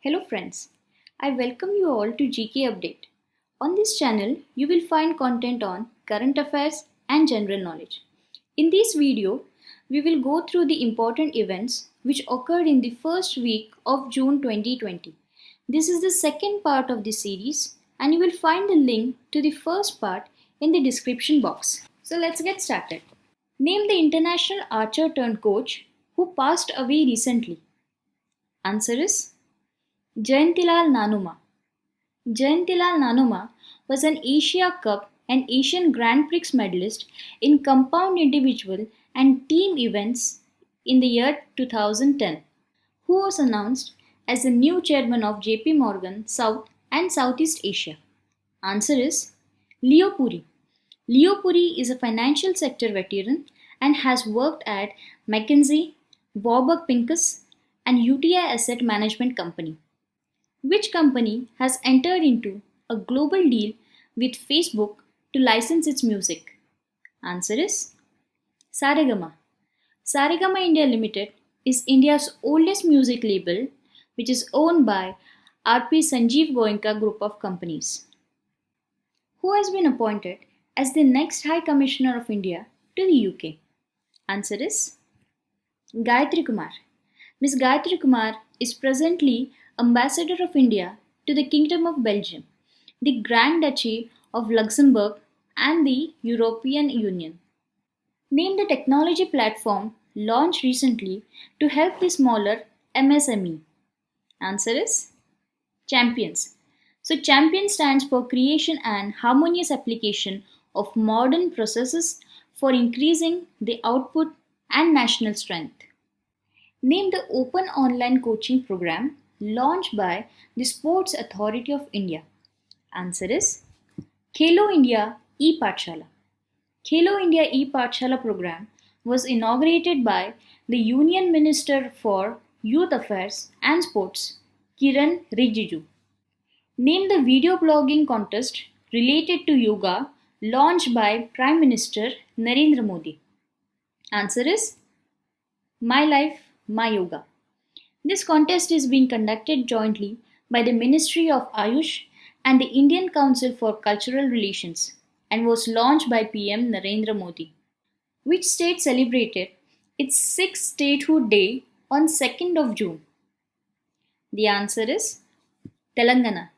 Hello friends, I welcome you all to GK Update. On this channel, you will find content on current affairs and general knowledge. In this video, we will go through the important events which occurred in the first week of June 2020. This is the second part of the series and you will find the link to the first part in the description box. So let's get started. Name the international archer turned coach who passed away recently. Answer is Jayantilal Nanuma. Jayantilal Nanuma was an Asia Cup and Asian Grand Prix medalist in compound individual and team events in the year 2010, who was announced as the new chairman of JP Morgan South and Southeast Asia. Answer is Leo Puri. Leo Puri is a financial sector veteran and has worked at McKinsey, Warburg Pincus, and UTI Asset Management Company. Which company has entered into a global deal with Facebook to license its music? Answer is Saregama. Saregama India Limited is India's oldest music label, which is owned by RP Sanjeev Goenka Group of Companies. Who has been appointed as the next High Commissioner of India to the UK? Answer is Gayatri Kumar. Ms. Gayatri Kumar is presently Ambassador of India to the Kingdom of Belgium, the Grand Duchy of Luxembourg, and the European Union. Name the technology platform launched recently to help the smaller MSME. Answer is Champions. So Champion stands for Creation and Harmonious Application of Modern Processes for Increasing the Output and National Strength. Name the open online coaching program launched by the Sports Authority of India. Answer is Khelo India e-Pathshala. Khelo India e-Pathshala program was inaugurated by the Union Minister for Youth Affairs and Sports, Kiran Rijiju. Name the video blogging contest related to yoga launched by Prime Minister Narendra Modi. Answer is My Life, My Yoga. This contest is being conducted jointly by the Ministry of Ayush and the Indian Council for Cultural Relations and was launched by PM Narendra Modi. Which state celebrated its 6th Statehood Day on 2nd of June? The answer is Telangana.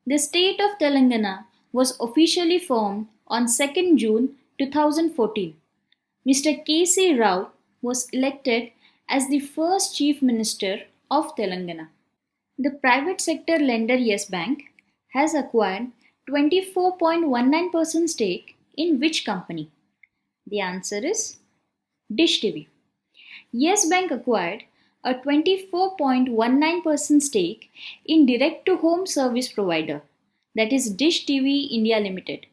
The state of Telangana was officially formed on 2nd June 2014. Mr. K.C. Rao was elected as the first Chief Minister of Telangana. The private sector lender Yes Bank has acquired 24.19% stake in which company? The answer is Dish TV. Yes Bank acquired a 24.19% stake in direct-to-home service provider, that is Dish TV India Limited,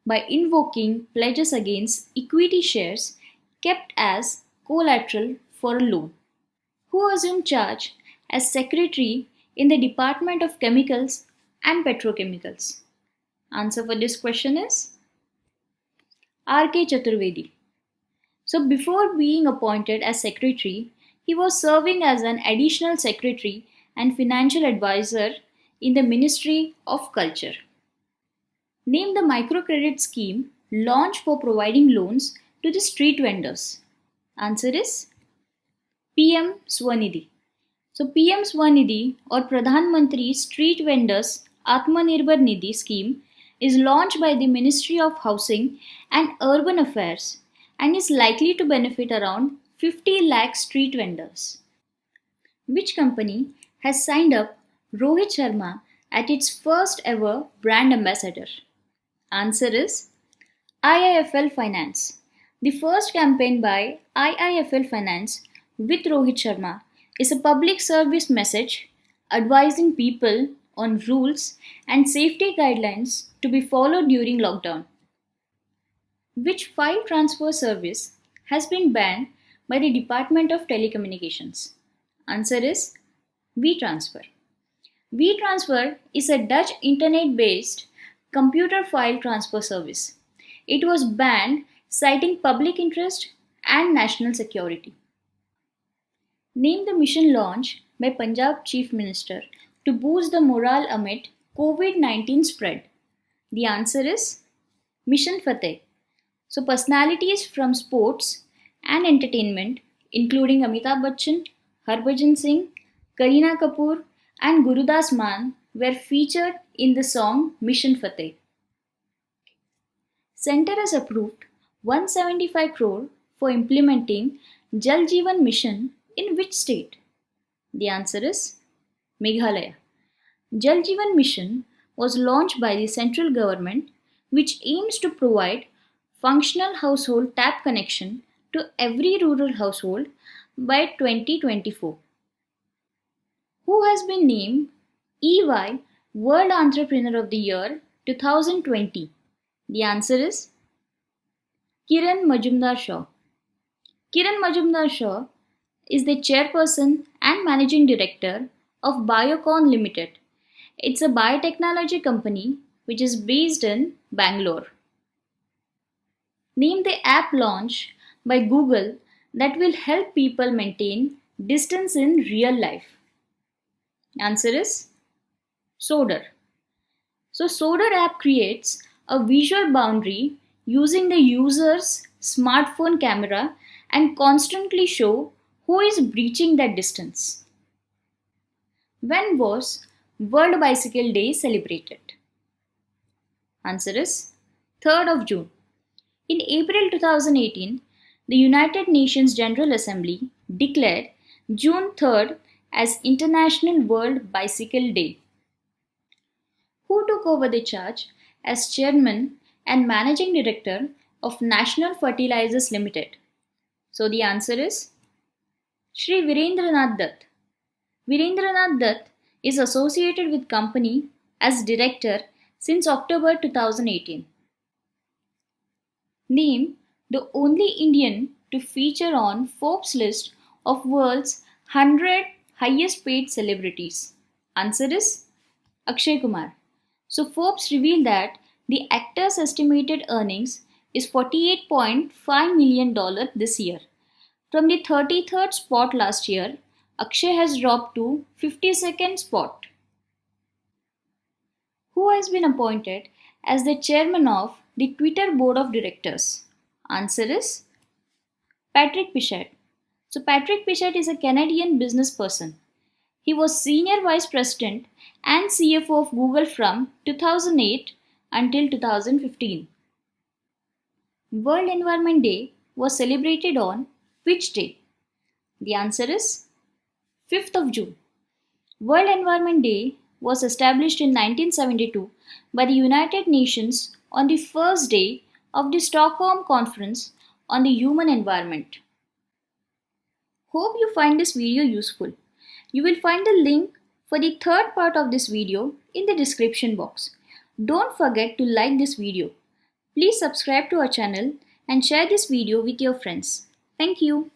by invoking pledges against equity shares kept as collateral for a loan. Who assumed charge as secretary in the Department of Chemicals and Petrochemicals? Answer for this question is R.K. Chaturvedi. So before being appointed as secretary, he was serving as an additional secretary and financial advisor in the Ministry of Culture. Name the microcredit scheme launched for providing loans to the street vendors. Answer is PM Swanidhi. So PM Swanidhi or Pradhan Mantri Street Vendors Atmanirbhar Nidhi scheme is launched by the Ministry of Housing and Urban Affairs and is likely to benefit around 50 lakh street vendors. Which company has signed up Rohit Sharma at its first ever brand ambassador? Answer is IIFL Finance. The first campaign by IIFL Finance with Rohit Sharma is a public service message advising people on rules and safety guidelines to be followed during lockdown. Which file transfer service has been banned by the Department of Telecommunications? Answer is WeTransfer. WeTransfer is a Dutch internet-based computer file transfer service. It was banned citing public interest and national security. Name the mission launched by Punjab Chief Minister to boost the morale amid COVID-19 spread? The answer is Mission Fateh. So, personalities from sports and entertainment, including Amitabh Bachchan, Harbhajan Singh, Kareena Kapoor, and Gurudas Mann, were featured in the song Mission Fateh. Centre has approved 175 crore for implementing Jal Jeevan Mission in which state? The answer is Meghalaya. Jal Jeevan Mission was launched by the central government, which aims to provide functional household tap connection to every rural household by 2024. Who has been named EY World Entrepreneur of the Year 2020? The answer is Kiran Majumdar-Shaw. Kiran Majumdar-Shaw is the chairperson and managing director of Biocon Limited. It's a biotechnology company which is based in Bangalore. Name the app launched by Google that will help people maintain distance in real life. Answer is Sodar. So Sodar app creates a visual boundary using the user's smartphone camera and constantly show who is breaching that distance. When was World Bicycle Day celebrated? Answer is 3rd of June. In April 2018, the United Nations General Assembly declared June 3rd as International World Bicycle Day. Who took over the charge as chairman and managing director of National Fertilizers Limited? So the answer is Shri Virendranath Dutt. Virendranath Dutt is associated with company as director since October 2018. Name the only Indian to feature on Forbes list of world's 100 highest paid celebrities. Answer is Akshay Kumar. So Forbes revealed that the actor's estimated earnings is $48.5 million this year. From the 33rd spot last year, Akshay has dropped to 52nd spot. Who has been appointed as the chairman of the Twitter board of directors? Answer is Patrick Pichette. So Patrick Pichette is a Canadian business person. He was senior vice president and CFO of Google from 2008 until 2015. World Environment Day was celebrated on which day? The answer is 5th of June. World Environment Day was established in 1972 by the United Nations on the first day of the Stockholm Conference on the Human Environment. Hope you find this video useful. You will find the link for the third part of this video in the description box. Don't forget to like this video. Please subscribe to our channel and share this video with your friends. Thank you.